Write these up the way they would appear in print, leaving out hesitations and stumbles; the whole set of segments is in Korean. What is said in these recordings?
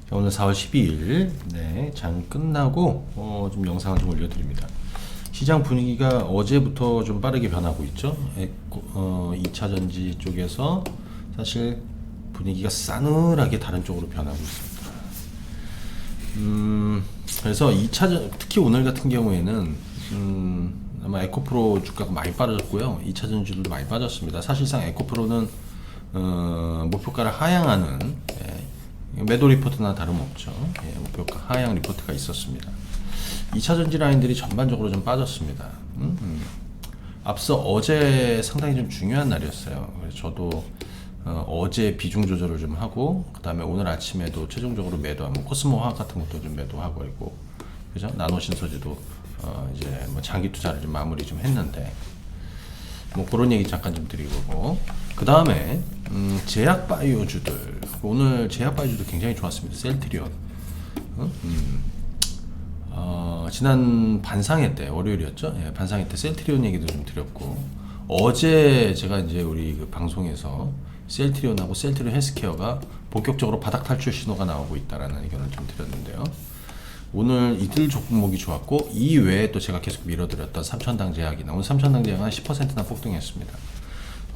자, 오늘 4월 12일 장 끝나고 좀 영상을 좀 올려드립니다. 시장 분위기가 어제부터 좀 빠르게 변하고 있죠. 2차전지 쪽에서 사실 분위기가 싸늘하게 다른 쪽으로 변하고 있습니다. 그래서 2차전 특히 오늘 같은 경우에는 아마 에코프로 주가가 많이 빠졌고요. 2차전지들도 많이 빠졌습니다. 사실상 에코프로는 목표가를 하향하는 매도 리포트나 다름없죠. 목표가 하향 리포트가 있었습니다. 2차전지 라인들이 전반적으로 좀 빠졌습니다. 앞서 어제 상당히 좀 중요한 날이었어요. 그래서 저도 어제 비중 조절을 좀 하고, 그 다음에 오늘 아침에도 최종적으로 매도하고, 코스모 화학 같은 것도 좀 매도하고 있고, 그죠? 나노 신소지도 이제 뭐 장기 투자를 좀 마무리 좀 했는데, 뭐 그런 얘기 잠깐 좀 드리고, 그 다음에 제약 바이오주들, 오늘 제약 바이오주도 굉장히 좋았습니다. 셀트리온. 지난 반상회 때, 월요일이었죠? 예, 반상회 때 셀트리온 얘기도 좀 드렸고, 어제 제가 이제 우리 그 방송에서 셀트리온하고 셀트리온 헬스케어가 본격적으로 바닥 탈출 신호가 나오고 있다라는 의견을 좀 드렸는데요. 오늘 이들 종목이 좋았고, 이 외에 또 제가 계속 밀어드렸던 삼천당 제약이나, 오늘 삼천당 제약은 10%나 폭등했습니다.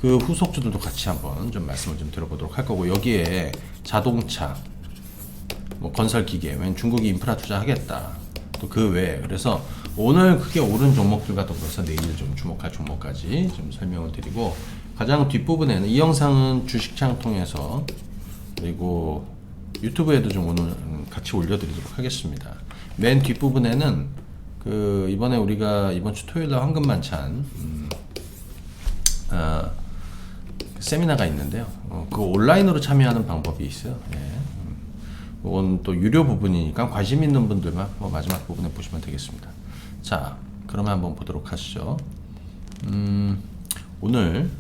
그 후속주들도 같이 한번 좀 말씀을 좀 들어보도록 할 거고, 여기에 자동차, 뭐 건설기계, 웬 중국이 인프라 투자하겠다. 또 그 외에, 그래서 오늘 크게 오른 종목들과 더불어서 내일 좀 주목할 종목까지 좀 설명을 드리고, 가장 뒷부분에는 이 영상은 주식창 통해서 그리고 유튜브에도 좀 오늘 같이 올려드리도록 하겠습니다. 맨 뒷부분에는 그 이번에 우리가 이번 주 토요일날 황금만찬 세미나가 있는데요. 그 온라인으로 참여하는 방법이 있어요. 예. 이건 또 유료 부분이니까 관심 있는 분들만 마지막 부분에 보시면 되겠습니다. 자, 그러면 한번 보도록 하시죠. 오늘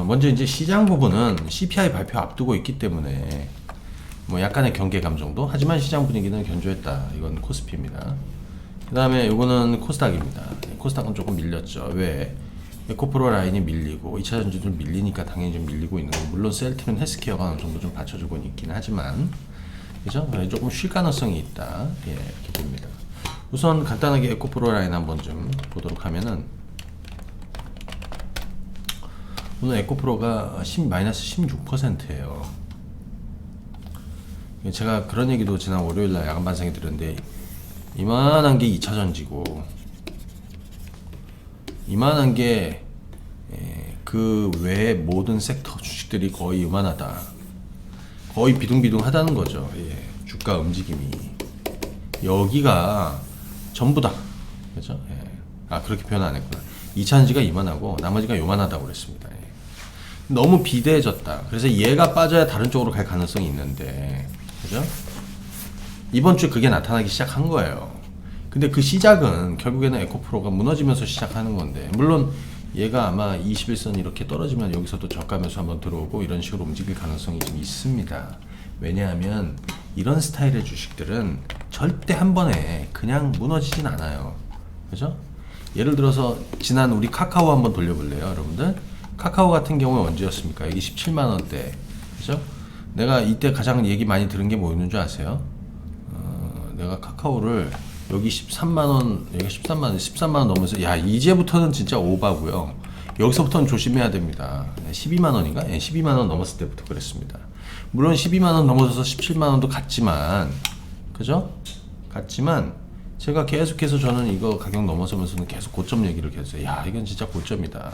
먼저 이제 시장 부분은 CPI 발표 앞두고 있기 때문에 뭐 약간의 경계감 정도. 하지만 시장 분위기는 견조했다. 이건 코스피입니다. 그 다음에 이거는 코스닥입니다. 코스닥은 조금 밀렸죠. 왜? 에코프로 라인이 밀리고 2차전지도 밀리니까 당연히 좀 밀리고 있는 거고, 물론 셀트리온 헬스케어가 어느 정도 좀 받쳐주고 있긴 하지만, 그죠? 조금 쉴 가능성이 있다. 예, 이렇게 봅니다. 우선 간단하게 에코프로 라인 한번 좀 보도록 하면은, 오늘 에코프로가 마이너스 16%예요. 제가 그런 얘기도 지난 월요일날 야간 반상에 드렸는데, 이만한 게 2차전지고 이만한 게 그 외의 모든 섹터 주식들이 거의 이만하다. 거의 비둥비둥하다는 거죠. 예, 주가 움직임이 여기가 전부다. 그죠? 예. 아, 그렇게 표현 안 했구나. 2차전지가 이만하고 나머지가 요만하다고 그랬습니다. 예. 너무 비대해졌다. 그래서 얘가 빠져야 다른 쪽으로 갈 가능성이 있는데, 그죠? 이번 주에 그게 나타나기 시작한 거예요. 근데 그 시작은 결국에는 에코프로가 무너지면서 시작하는 건데, 물론 얘가 아마 21선 이렇게 떨어지면 여기서도 저가 매수 한번 들어오고 이런 식으로 움직일 가능성이 좀 있습니다. 왜냐하면 이런 스타일의 주식들은 절대 한 번에 그냥 무너지진 않아요. 그죠? 예를 들어서 지난 우리 카카오 한번 돌려볼래요, 여러분들? 카카오 같은 경우에 언제였습니까? 여기 17만원대. 그죠? 내가 이때 가장 얘기 많이 들은 게 뭐였는 줄 아세요? 내가 카카오를 여기 13만원, 여기 13만원, 13만원 넘어서, 야, 이제부터는 진짜 오바고요. 여기서부터는 조심해야 됩니다. 12만원인가? 예, 12만원 넘었을 때부터 그랬습니다. 물론 12만원 넘어서서 17만원도 갔지만, 그죠? 갔지만, 제가 계속해서 저는 이거 가격 넘어서면서는 계속 고점 얘기를 계속 해요. 야, 이건 진짜 고점이다.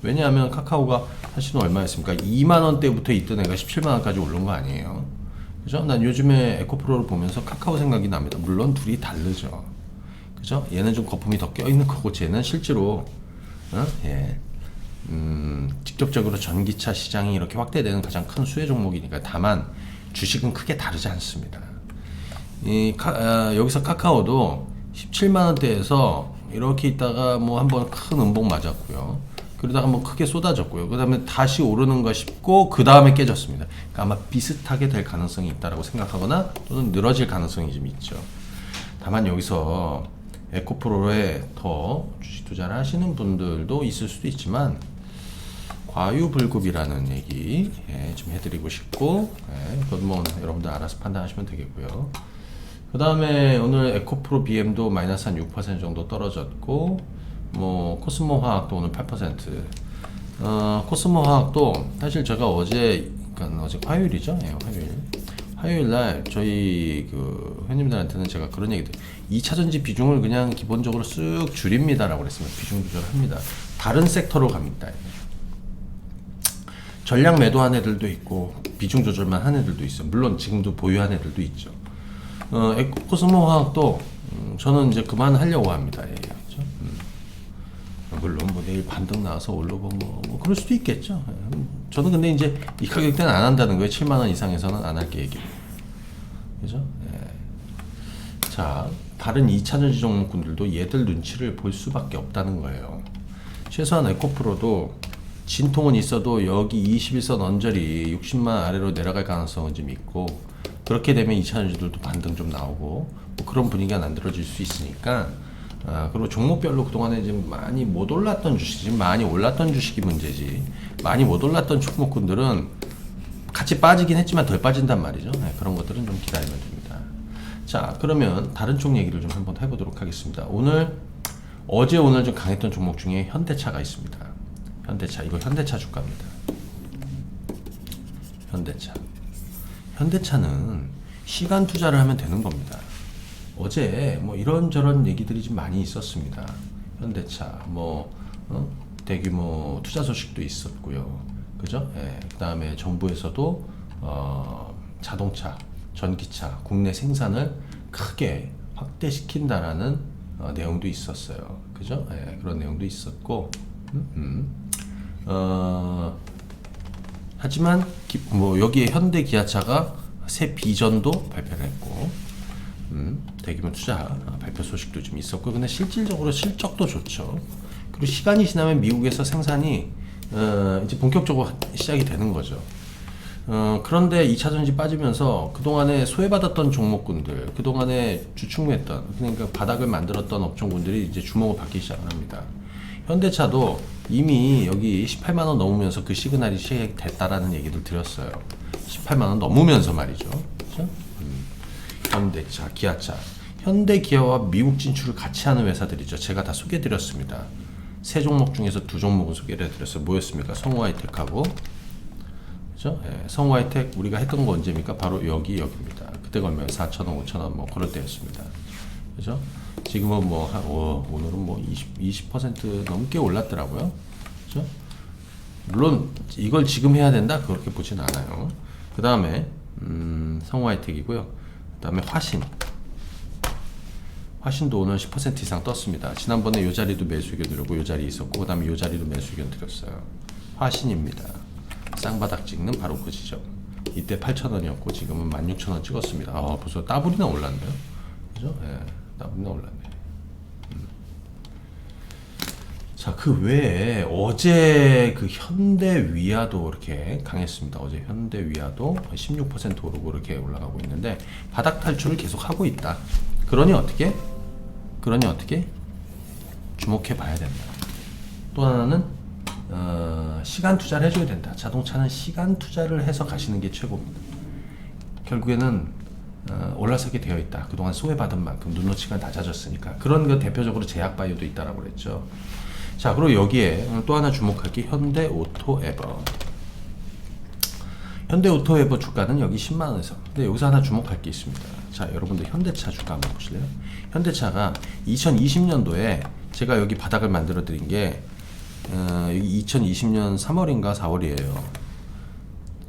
왜냐하면 카카오가 사실은 얼마였습니까? 2만원대부터 있던 애가 17만원까지 오른 거 아니에요. 그죠? 난 요즘에 에코프로를 보면서 카카오 생각이 납니다. 물론 둘이 다르죠. 그죠? 얘는 좀 거품이 더 껴있는 거고, 쟤는 실제로, 예. 직접적으로 전기차 시장이 이렇게 확대되는 가장 큰 수혜 종목이니까. 다만, 주식은 크게 다르지 않습니다. 여기서 카카오도 17만원대에서 이렇게 있다가 뭐 한번 큰 음봉 맞았고요. 그러다가 뭐 크게 쏟아졌고요. 그 다음에 다시 오르는가 싶고 그 다음에 깨졌습니다. 그러니까 아마 비슷하게 될 가능성이 있다라고 생각하거나 또는 늘어질 가능성이 좀 있죠. 다만 여기서 에코프로에 더 주식 투자를 하시는 분들도 있을 수도 있지만, 과유불급이라는 얘기 좀 해드리고 싶고, 그건 뭐 여러분들 알아서 판단하시면 되겠고요. 그 다음에 오늘 에코프로 BM도 마이너스 한 6% 정도 떨어졌고, 뭐 코스모 화학도 오늘 8%. 코스모 화학도 사실 제가 어제, 그러니까 어제 화요일이죠? 화요일날 저희 그 회원님들한테는 제가 그런 얘기들, 2차전지 비중을 그냥 기본적으로 쓱 줄입니다라고 그랬으면 비중 조절합니다. 다른 섹터로 갑니다. 전량 매도한 애들도 있고 비중 조절만 한 애들도 있어요. 물론 지금도 보유한 애들도 있죠. 코스모 화학도 저는 이제 그만하려고 합니다. 그렇죠? 물론 뭐 내일 반등 나와서 오르고 뭐 그럴 수도 있겠죠. 저는 근데 이제 이 가격대는 안 한다는 거예요. 7만 원 이상에서는 안 할게 얘기를. 그죠? 자, 다른 2차전지 종목군들도 얘들 눈치를 볼 수밖에 없다는 거예요. 최소한 에코프로도 진통은 있어도 여기 21선 언저리 60만 아래로 내려갈 가능성은 좀 있고, 그렇게 되면 2차전지들도 반등 좀 나오고 뭐 그런 분위기가 만들어질 수 있으니까, 그리고 종목별로 그동안에 지금 많이 못 올랐던 주식, 지금 많이 올랐던 주식이 문제지, 많이 못 올랐던 종목군들은 같이 빠지긴 했지만 덜 빠진단 말이죠. 그런 것들은 좀 기다리면 됩니다. 자, 그러면 다른 쪽 얘기를 좀 한번 해보도록 하겠습니다. 어제 오늘 좀 강했던 종목 중에 현대차가 있습니다. 현대차, 이거 현대차 주가입니다. 현대차는 시간 투자를 하면 되는 겁니다. 어제 뭐 이런저런 얘기들이 좀 많이 있었습니다. 현대차 대규모 투자 소식도 있었고요. 그죠? 그 다음에 정부에서도 자동차, 전기차 국내 생산을 크게 확대시킨다라는 내용도 있었어요. 그죠? 그런 내용도 있었고, 하지만 여기에 현대 기아차가 새 비전도 발표를 했고, 대규모 투자 발표 소식도 좀 있었고, 근데 실질적으로 실적도 좋죠. 그리고 시간이 지나면 미국에서 생산이 이제 본격적으로 시작이 되는 거죠. 그런데 2차전지 빠지면서 그동안에 소외받았던 종목군들, 그동안에 주춤했던, 그러니까 바닥을 만들었던 업종군들이 이제 주목을 받기 시작을 합니다. 현대차도 이미 여기 18만원 넘으면서 그 시그널이 시작됐다라는 얘기를 드렸어요. 18만원 넘으면서 말이죠. 그렇죠? 현대차, 기아차. 현대기아와 미국 진출을 같이 하는 회사들이죠. 제가 다 소개해드렸습니다. 세 종목 중에서 두 종목은 소개를 해드렸어요. 뭐였습니까? 성우하이텍하고, 그죠? 성우하이텍 우리가 했던 거 언제입니까? 바로 여기입니다. 그때가 얼마예요? 4,000원, 5,000원 뭐 그럴 때였습니다. 그죠? 지금은 오늘은 20% 넘게 올랐더라고요. 그죠? 물론 이걸 지금 해야 된다? 그렇게 보진 않아요. 그 다음에 성우하이텍이고요. 그 다음에 화신도 오늘 10% 이상 떴습니다. 지난번에 이 자리도 매수 의견 드렸고, 이 자리 있었고, 그 다음에 이 자리도 매수 의견 드렸어요. 화신입니다. 쌍바닥 찍는 바로 그 지점. 이때 8,000원이었고 지금은 16,000원 찍었습니다. 벌써 더블이나 올랐네요. 그죠? 더블이나 올랐네. 자, 그 외에 어제 그 현대위아도 이렇게 강했습니다. 어제 현대위아도 16% 오르고 이렇게 올라가고 있는데, 바닥 탈출을 계속 하고 있다. 그러니 어떻게 주목해 봐야 된다. 또 하나는 시간 투자를 해줘야 된다. 자동차는 시간 투자를 해서 가시는 게 최고입니다. 결국에는 올라서게 되어 있다. 그동안 소외받은 만큼 눈높이가 낮아졌으니까. 그런 거 대표적으로 제약바이오도 있다라고 그랬죠. 자, 그리고 여기에 또 하나 주목할 게 현대오토에버. 현대오토에버 주가는 여기 10만원에서. 근데 여기서 하나 주목할 게 있습니다. 자, 여러분들 현대차 주가 한번 보실래요? 현대차가 2020년도에 제가 여기 바닥을 만들어 드린 게 여기 2020년 3월인가 4월이에요.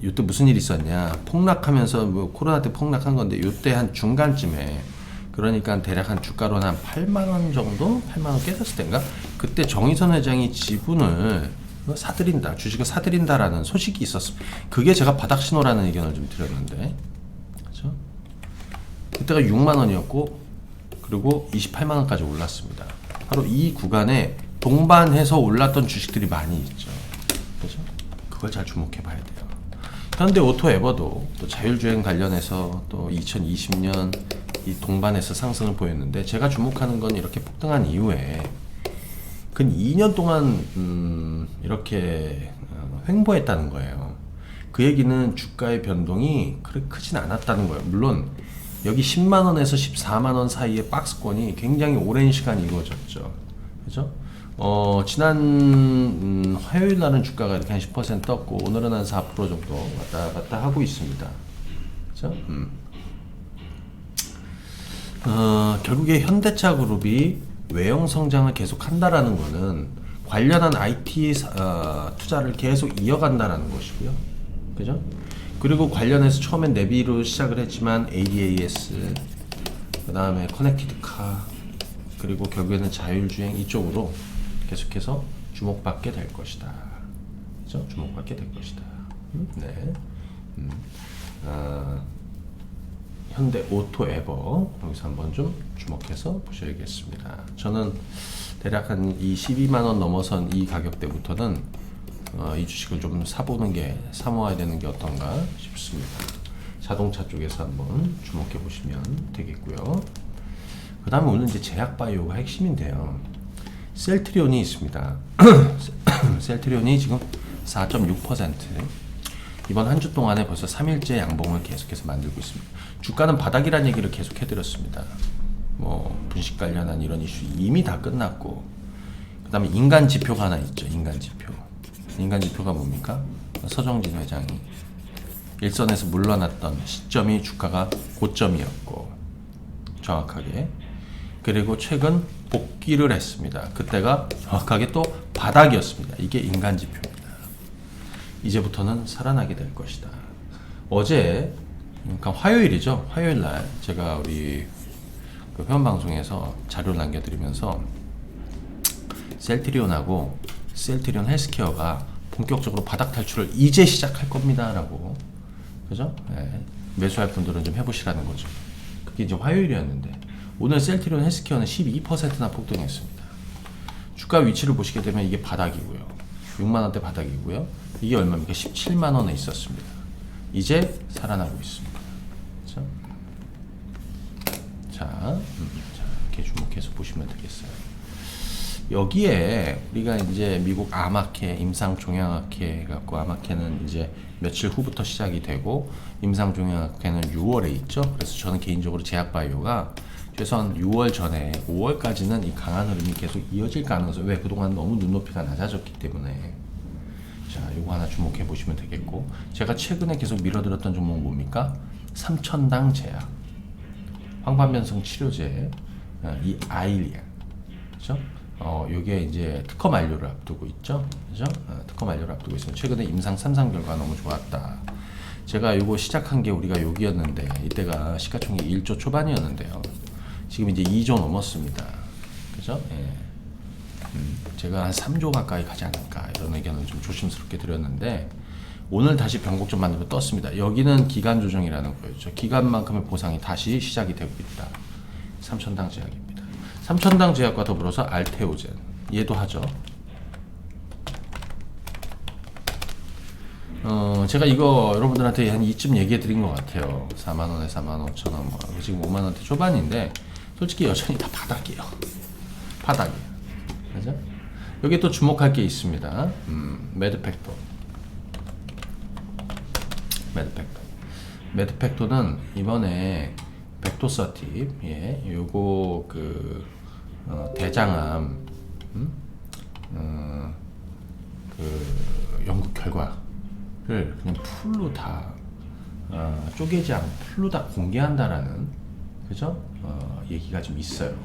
이때 무슨 일이 있었냐? 폭락하면서 코로나 때 폭락한 건데, 이때 한 중간쯤에, 그러니까 대략 한 주가로 한 8만원 정도? 8만원 깨졌을 때인가? 그때 정의선 회장이 지분을 사들인다, 주식을 사들인다라는 소식이 있었습니다. 그게 제가 바닥 신호라는 의견을 좀 드렸는데, 그렇죠? 그때가 6만원이었고, 그리고 28만원까지 올랐습니다. 바로 이 구간에 동반해서 올랐던 주식들이 많이 있죠. 그죠? 그걸 잘 주목해 봐야 돼요. 현대오토에버도 또 자율주행 관련해서 또 2020년 이 동반해서 상승을 보였는데, 제가 주목하는 건 이렇게 폭등한 이후에 근 2년 동안 이렇게 횡보했다는 거예요. 그 얘기는 주가의 변동이 그렇게 크진 않았다는 거예요. 물론 여기 10만 원에서 14만 원 사이의 박스권이 굉장히 오랜 시간 이루어졌죠. 그죠? 지난 화요일 날은 주가가 이렇게 한 10% 떴고 오늘은 한 4% 정도 왔다 갔다 하고 있습니다. 그죠? 결국에 현대차 그룹이 외형 성장을 계속 한다라는 거는 관련한 IT 투자를 계속 이어간다라는 것이고요. 그죠? 그리고 관련해서 처음엔 내비로 시작을 했지만 ADAS, 그 다음에 커넥티드 카, 그리고 결국에는 자율주행 이쪽으로 계속해서 주목받게 될 것이다. 그죠? 주목받게 될 것이다. 네. 현대 오토에버 여기서 한번 좀 주목해서 보셔야겠습니다. 저는 대략 한 이 12만 원 넘어선 이 가격대부터는 이 주식을 좀 사보는 게 사모아야 되는 게 어떤가 싶습니다. 자동차 쪽에서 한번 주목해 보시면 되겠고요. 그 다음에 오늘 이제 제약바이오가 핵심인데요. 셀트리온이 있습니다. 셀트리온이 지금 4.6%. 이번 한 주 동안에 벌써 3일째 양봉을 계속해서 만들고 있습니다. 주가는 바닥이라는 얘기를 계속 해드렸습니다. 뭐 분식 관련한 이런 이슈 이미 다 끝났고, 그 다음에 인간 지표가 하나 있죠. 인간 지표. 인간 지표가 뭡니까? 서정진 회장이 일선에서 물러났던 시점이 주가가 고점이었고, 정확하게. 그리고 최근 복귀를 했습니다. 그때가 정확하게 또 바닥이었습니다. 이게 인간 지표입니다. 이제부터는 살아나게 될 것이다. 어제, 그러니까 화요일이죠. 화요일 날 제가 우리 그 회원 방송에서 자료를 남겨드리면서 셀트리온하고 셀트리온 헬스케어가 본격적으로 바닥 탈출을 이제 시작할 겁니다라고, 그죠? 네. 매수할 분들은 좀 해보시라는 거죠. 그게 이제 화요일이었는데 오늘 셀트리온 헬스케어는 12%나 폭등했습니다. 주가 위치를 보시게 되면 이게 바닥이고요. 6만 원대 바닥이고요. 이게 얼마입니까? 17만 원에 있었습니다. 이제 살아나고 있습니다. 그렇죠? 자, 이렇게 주목해서 보시면 되겠어요. 여기에 우리가 이제 미국 암학회, 임상종양학회 갖고 암학회는 이제 며칠 후부터 시작이 되고 임상종양학회는 6월에 있죠. 그래서 저는 개인적으로 제약바이오가 최소한 6월 전에 5월까지는 이 강한 흐름이 계속 이어질 가능성. 왜? 그동안 너무 눈높이가 낮아졌기 때문에. 자, 이거 하나 주목해 보시면 되겠고, 제가 최근에 계속 밀어들었던 종목 뭡니까? 삼천당 제약, 황반변성 치료제, 이 아일리아, 그죠? 요게 이제 특허 만료를 앞두고 있죠, 그죠? 특허 만료를 앞두고 있어요. 최근에 임상 3상 결과 너무 좋았다. 제가 요거 시작한 게 우리가 여기였는데 이때가 시가총액 1조 초반이었는데요. 지금 이제 2조 넘었습니다. 그죠? 예. 제가 한 3조 가까이 가지 않을까 이런 의견을 좀 조심스럽게 드렸는데 오늘 다시 변곡점 만들고 떴습니다. 여기는 기간 조정이라는 거였죠. 기간만큼의 보상이 다시 시작이 되고 있다. 삼천당 제약입니다. 삼천당 제약과 더불어서 알테오젠, 얘도 하죠. 제가 이거 여러분들한테 한 이쯤 얘기해 드린 것 같아요. 4만원에 45,000원, 뭐 지금 5만원대 초반인데 솔직히 여전히 다 바닥이에요. 바닥이에요. 그죠? 여기 또 주목할 게 있습니다. 매드팩토. 매드팩토는 이번에 벡토서팁, 예, 요거 그 대장암 그 연구 결과를 그냥 풀로 다 쪼개지 않고 풀로 다 공개한다라는, 그죠? 얘기가 좀 있어요.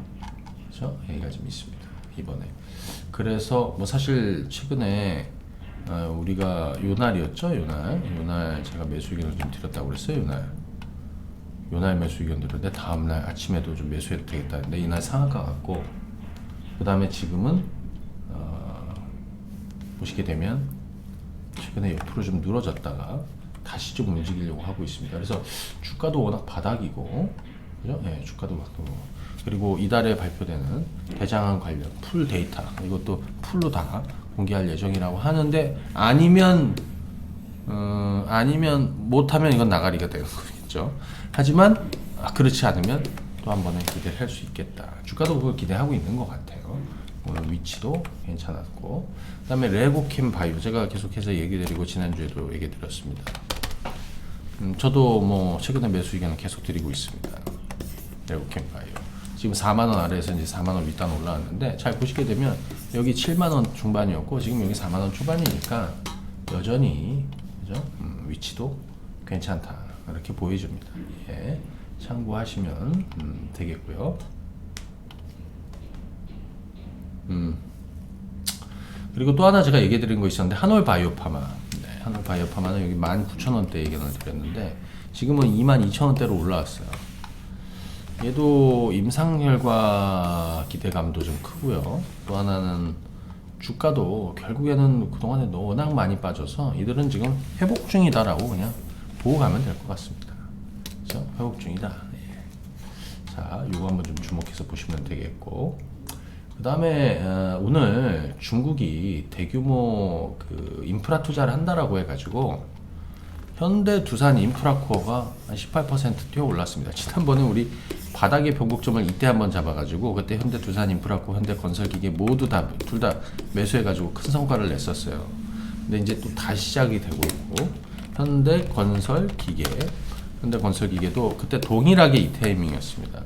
그죠? 얘기가 좀 있습니다. 이번에. 그래서 뭐 사실 최근에 우리가 요날이었죠. 요날 제가 매수 의견을 좀 드렸다고 그랬어요. 요날 매수 의견 드렸는데 다음날 아침에도 좀 매수해도 되겠다. 근데 이날 상한가 같고, 그 다음에 지금은 보시게 되면 최근에 옆으로 좀 늘어졌다가 다시 좀 움직이려고 하고 있습니다. 그래서 주가도 워낙 바닥이고, 그죠? 네, 주가도 바닥이고. 그리고 이달에 발표되는 대장암 관련 풀 데이터, 이것도 풀로 다 공개할 예정이라고 하는데, 아니면 못하면 이건 나가리가 되는 거겠죠. 하지만 그렇지 않으면 또 한 번에 기대를 할 수 있겠다. 주가도 그걸 기대하고 있는 것 같아요. 오늘 위치도 괜찮았고, 그 다음에 레고캠 바이오 제가 계속해서 얘기 드리고 지난주에도 얘기 드렸습니다. 저도 뭐 최근에 매수 의견을 계속 드리고 있습니다. 레고캠 바이오 지금 4만원 아래에서 이제 4만원 윗단 올라왔는데, 잘 보시게 되면 여기 7만원 중반이었고 지금 여기 4만원 초반이니까 여전히 그죠? 위치도 괜찮다 이렇게 보여줍니다. 예, 참고하시면 되겠고요. 그리고 또 하나 제가 얘기 드린 거 있었는데, 한올 바이오파마. 네, 한올 바이오파마는 여기 19,000원대 얘기를 드렸는데 지금은 22,000원대로 올라왔어요. 얘도 임상 결과 기대감도 좀 크고요. 또 하나는 주가도 결국에는 그동안에 워낙 많이 빠져서 이들은 지금 회복 중이다라고 그냥 보고 가면 될 것 같습니다. 그렇죠? 회복 중이다. 예. 자, 요거 한번 좀 주목해서 보시면 되겠고, 그 다음에 오늘 중국이 대규모 그 인프라 투자를 한다라고 해가지고 현대 두산 인프라코어가 한 18% 뛰어 올랐습니다. 지난번에 우리 바닥의 변곡점을 이때 한번 잡아가지고 그때 현대 두산 인프라코어, 현대 건설기계 모두 다 둘 다 매수해가지고 큰 성과를 냈었어요. 근데 이제 또 다시 시작이 되고 있고, 현대 건설기계도 그때 동일하게 이 타이밍이었습니다.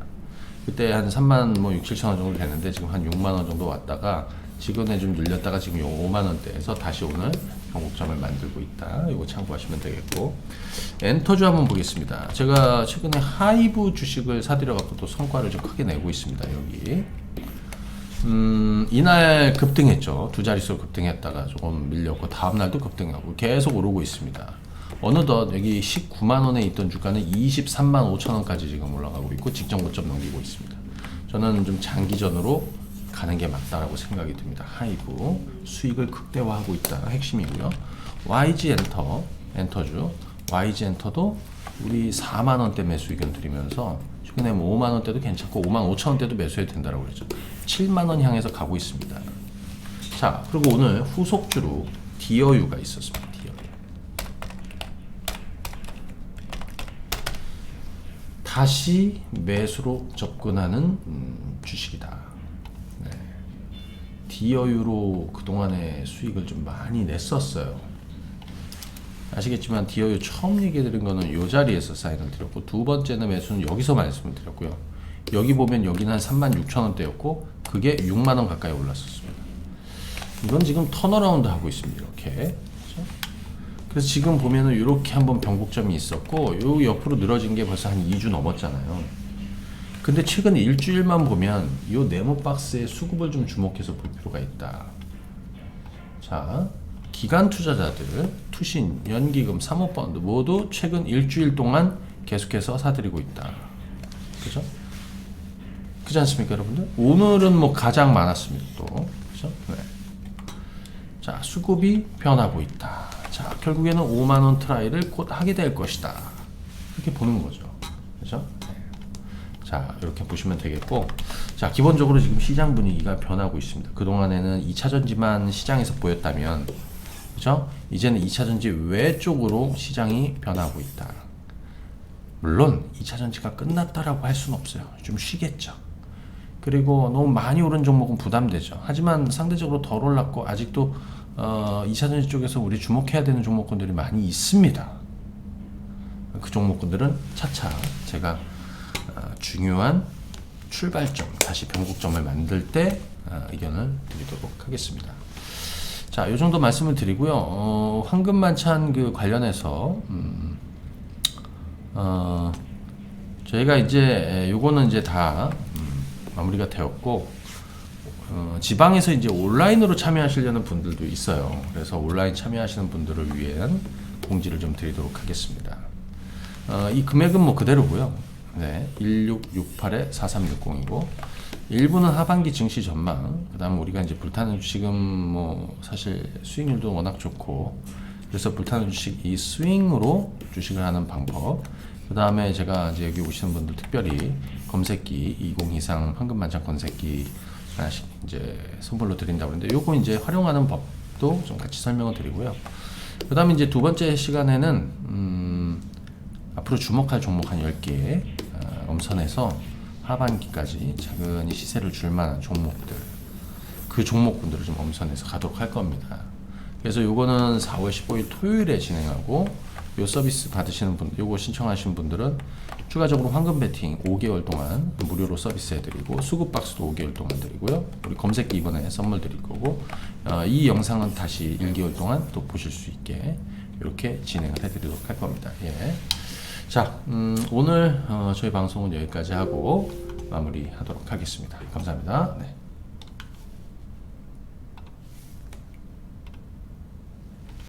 그때 한 3만 뭐 6, 7천 원 정도 되는데 지금 한 6만 원 정도 왔다가 지금에 좀 눌렸다가 지금 5만 원대에서 다시 오늘 변곡점을 만들고 있다. 이거 참고하시면 되겠고, 엔터주 한번 보겠습니다. 제가 최근에 하이브 주식을 사들여 갖고 또 성과를 좀 크게 내고 있습니다. 여기 이날 급등했죠. 두 자릿수로 급등했다가 조금 밀렸고 다음 날도 급등하고 계속 오르고 있습니다. 어느덧 여기 19만 원에 있던 주가는 23만 5천 원까지 지금 올라가고 있고 직전 고점 넘기고 있습니다. 저는 좀 장기전으로 가는 게 맞다라고 생각이 듭니다. 하이브 수익을 극대화하고 있다 핵심이고요. YG 엔터주 YG 엔터도 우리 4만 원대 매수 의견 드리면서 최근에 뭐 5만 원대도 괜찮고 5만 5천 원대도 매수해도 된다라고 그랬죠. 7만 원 향해서 가고 있습니다. 자, 그리고 오늘 후속주로 디어유가 있었습니다. 다시 매수로 접근하는 주식이다. 네. 디어유로 그동안에 수익을 좀 많이 냈었어요. 아시겠지만 디어유 처음 얘기 드린 거는 이 자리에서 사인을 드렸고, 두 번째는 매수는 여기서 말씀을 드렸고요. 여기 보면 여기는 한 36,000원대였고 그게 6만원 가까이 올랐었습니다. 이건 지금 턴어라운드 하고 있습니다. 이렇게. 그래서 지금 보면은 이렇게 한번 변곡점이 있었고 요 옆으로 늘어진 게 벌써 한 2주 넘었잖아요. 근데 최근 일주일만 보면 요 네모 박스의 수급을 좀 주목해서 볼 필요가 있다. 자, 기관 투자자들, 투신, 연기금, 사모펀드 모두 최근 일주일 동안 계속해서 사들이고 있다. 그죠? 그렇지 않습니까, 여러분들? 오늘은 뭐 가장 많았습니다. 또, 그죠? 네. 자, 수급이 변하고 있다. 자, 결국에는 5만 원 트라이를 곧 하게 될 것이다. 이렇게 보는 거죠. 그죠? 네. 자, 이렇게 보시면 되겠고, 자, 기본적으로 지금 시장 분위기가 변하고 있습니다. 그동안에는 2차전지만 시장에서 보였다면, 그죠? 이제는 2차전지 외 쪽으로 시장이 변하고 있다. 물론 2차전지가 끝났다라고 할 수는 없어요. 좀 쉬겠죠. 그리고 너무 많이 오른 종목은 부담되죠. 하지만 상대적으로 덜 올랐고 아직도 2차전지 쪽에서 우리 주목해야 되는 종목군들이 많이 있습니다. 그 종목군들은 차차 제가 중요한 출발점, 다시 변곡점을 만들 때 의견을 드리도록 하겠습니다. 자, 요 정도 말씀을 드리고요. 황금만찬 그 관련해서 저희가 이제 요거는 이제 다 마무리가 되었고, 지방에서 이제 온라인으로 참여하시려는 분들도 있어요. 그래서 온라인 참여하시는 분들을 위한 공지를 좀 드리도록 하겠습니다. 이 금액은 뭐 그대로고요. 네, 1668에 4360이고, 일부는 하반기 증시 전망, 그 다음 우리가 이제 불타는 주식은 뭐 사실 수익률도 워낙 좋고, 그래서 불타는 주식 이 스윙으로 주식을 하는 방법, 그 다음에 제가 이제 여기 오시는 분들 특별히 검색기 2023 황금만찬 검색기 하나씩 이제 선물로 드린다고 하는데, 요거 이제 활용하는 법도 좀 같이 설명을 드리고요. 그 다음에 이제 두 번째 시간에는 앞으로 주목할 종목 한 10개 엄선해서 하반기까지 차근히 시세를 줄 만한 종목들, 그 종목군들을 좀 엄선해서 가도록 할 겁니다. 그래서 요거는 4월 15일 토요일에 진행하고, 요 서비스 받으시는 분, 요거 신청하신 분들은 추가적으로 황금 배팅 5개월 동안 무료로 서비스 해드리고, 수급 박스도 5개월 동안 드리고요. 우리 검색기 이번에 선물 드릴 거고, 이 영상은 다시 1개월 동안 또 보실 수 있게 이렇게 진행을 해드리도록 할 겁니다. 예. 자, 오늘 저희 방송은 여기까지 하고 마무리하도록 하겠습니다. 감사합니다. 네.